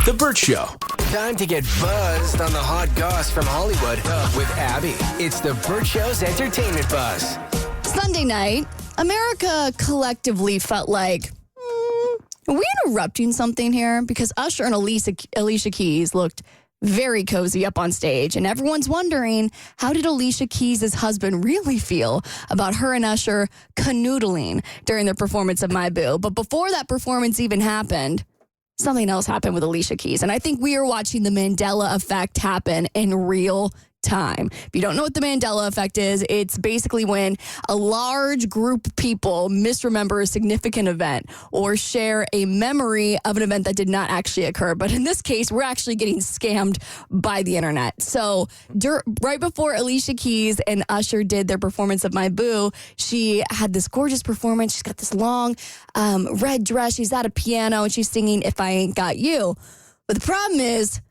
The Bert Show. Time to get buzzed on the hot goss from Hollywood with Abby. It's the Bert Show's entertainment buzz. Sunday night, America collectively felt like, are we interrupting something here? Because Usher and Alicia Keys looked very cozy up on stage, and everyone's wondering, how did Alicia Keys' husband really feel about her and Usher canoodling during their performance of My Boo? But before that performance even happened, something else happened with Alicia Keys, and I think we are watching the Mandela Effect happen in real time. If you don't know what the Mandela Effect is, it's basically when a large group of people misremember a significant event or share a memory of an event that did not actually occur. But in this case, we're actually getting scammed by the internet. So right before Alicia Keys and Usher did their performance of My Boo, she had this gorgeous performance. She's got this long red dress. She's at a piano and she's singing If I Ain't Got You. But the problem is,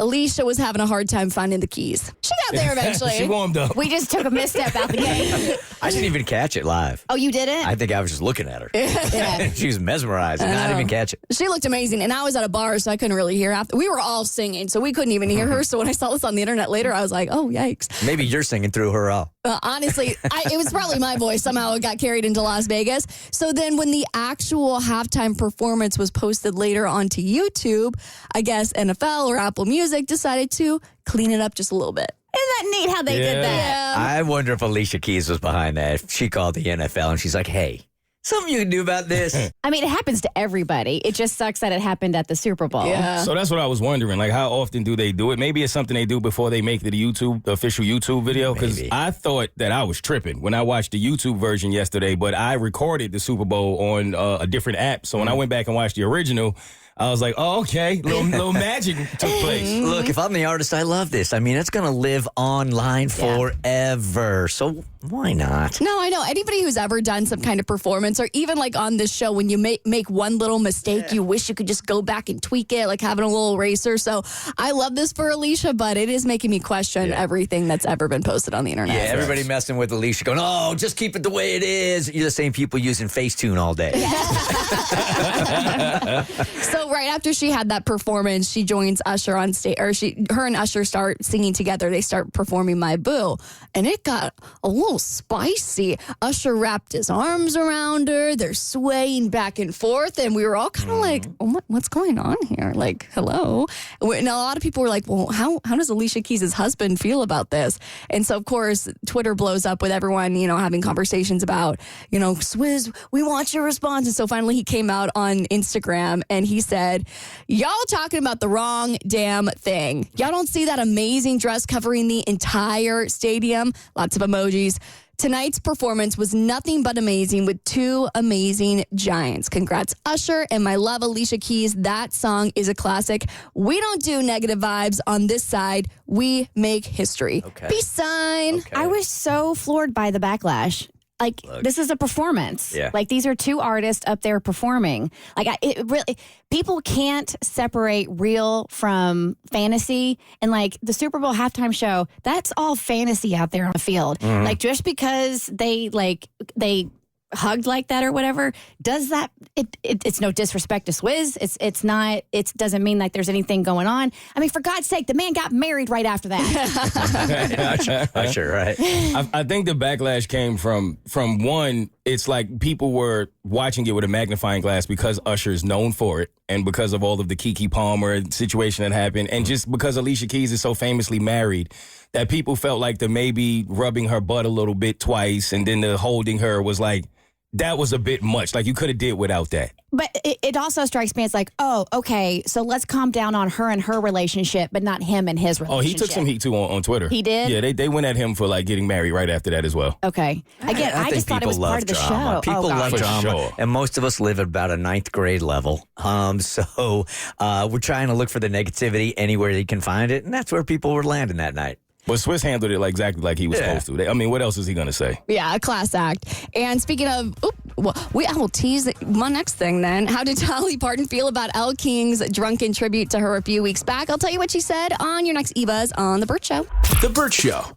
Alicia was having a hard time finding the keys. She got there eventually. She warmed up. We just took a misstep out the gate. I didn't even catch it live. Oh, you didn't? I think I was just looking at her. Yeah. She was mesmerized. And I didn't even catch it. She looked amazing, and I was at a bar, so I couldn't really hear. We were all singing, so we couldn't even hear her. So when I saw this on the internet later, I was like, oh, yikes. Maybe you're singing through her all. Honestly, it was probably my voice. Somehow it got carried into Las Vegas. So then when the actual halftime performance was posted later onto YouTube, I guess NFL or Apple Music decided to clean it up just a little bit. Isn't that neat how they did that? I wonder if Alicia Keys was behind that. If she called the NFL and she's like, hey, something you can do about this. I mean, it happens to everybody. It just sucks that it happened at the Super Bowl. Yeah. So that's what I was wondering. Like, how often do they do it? Maybe it's something they do before they make the official YouTube video. Because Maybe. I thought that I was tripping when I watched the YouTube version yesterday, but I recorded the Super Bowl on a different app. So when I went back and watched the original, I was like, oh, okay, little magic took place. Look, if I'm the artist, I love this. I mean, it's going to live online forever. So why not? No, I know. Anybody who's ever done some kind of performance, or even like on this show, when you make one little mistake, you wish you could just go back and tweak it, like having a little eraser. So I love this for Alicia, but it is making me question everything that's ever been posted on the internet. Yeah, everybody messing with Alicia going, oh, just keep it the way it is. You're the same people using Facetune all day. So right after she had that performance, she joins Usher on stage, or her and Usher start singing together. They start performing My Boo, and it got a little spicy. Usher wrapped his arms around her. They're swaying back and forth, and we were all kind of like, oh, what's going on here? Like, hello. And a lot of people were like, well, how does Alicia Keys' husband feel about this? And so, of course, Twitter blows up with everyone, having conversations about, Swizz, we want your response. And so finally he came out on Instagram and he said, y'all talking about the wrong damn thing. Y'all don't see that amazing dress covering the entire stadium? Lots of emojis. Tonight's performance was nothing but amazing with two amazing giants. Congrats, Usher, and my love, Alicia Keys. That song is a classic. We don't do negative vibes on this side. We make history. Okay. Peace sign. Okay. I was so floored by the backlash. Like, this is a performance. Yeah. Like, these are two artists up there performing. Like, people can't separate real from fantasy. And, like, the Super Bowl halftime show, that's all fantasy out there on the field. Mm-hmm. Like, just because they hugged like that or whatever, does that, it's no disrespect to Swizz. It's not, it doesn't mean like there's anything going on. I mean, for God's sake, the man got married right after that. Usher, right? I think the backlash came from one, it's like people were watching it with a magnifying glass because Usher is known for it and because of all of the Keke Palmer situation that happened and just because Alicia Keys is so famously married that people felt like the maybe rubbing her butt a little bit twice and then the holding her was like, that was a bit much. Like, you could have did without that. But it also strikes me as like, oh, okay, so let's calm down on her and her relationship, but not him and his relationship. Oh, he took some heat, too, on Twitter. He did? Yeah, they went at him for, like, getting married right after that as well. Okay. Again, I just thought it was part of the show. People love For drama, sure. and most of us live at about a 9th grade level. So we're trying to look for the negativity anywhere you can find it, and that's where people were landing that night. But Swizz handled it exactly like he was supposed to. I mean, what else is he going to say? Yeah, a class act. And speaking of, I will tease my next thing then. How did Dolly Parton feel about Elle King's drunken tribute to her a few weeks back? I'll tell you what she said on your next E-Buzz on The Bert Show. The Bert Show.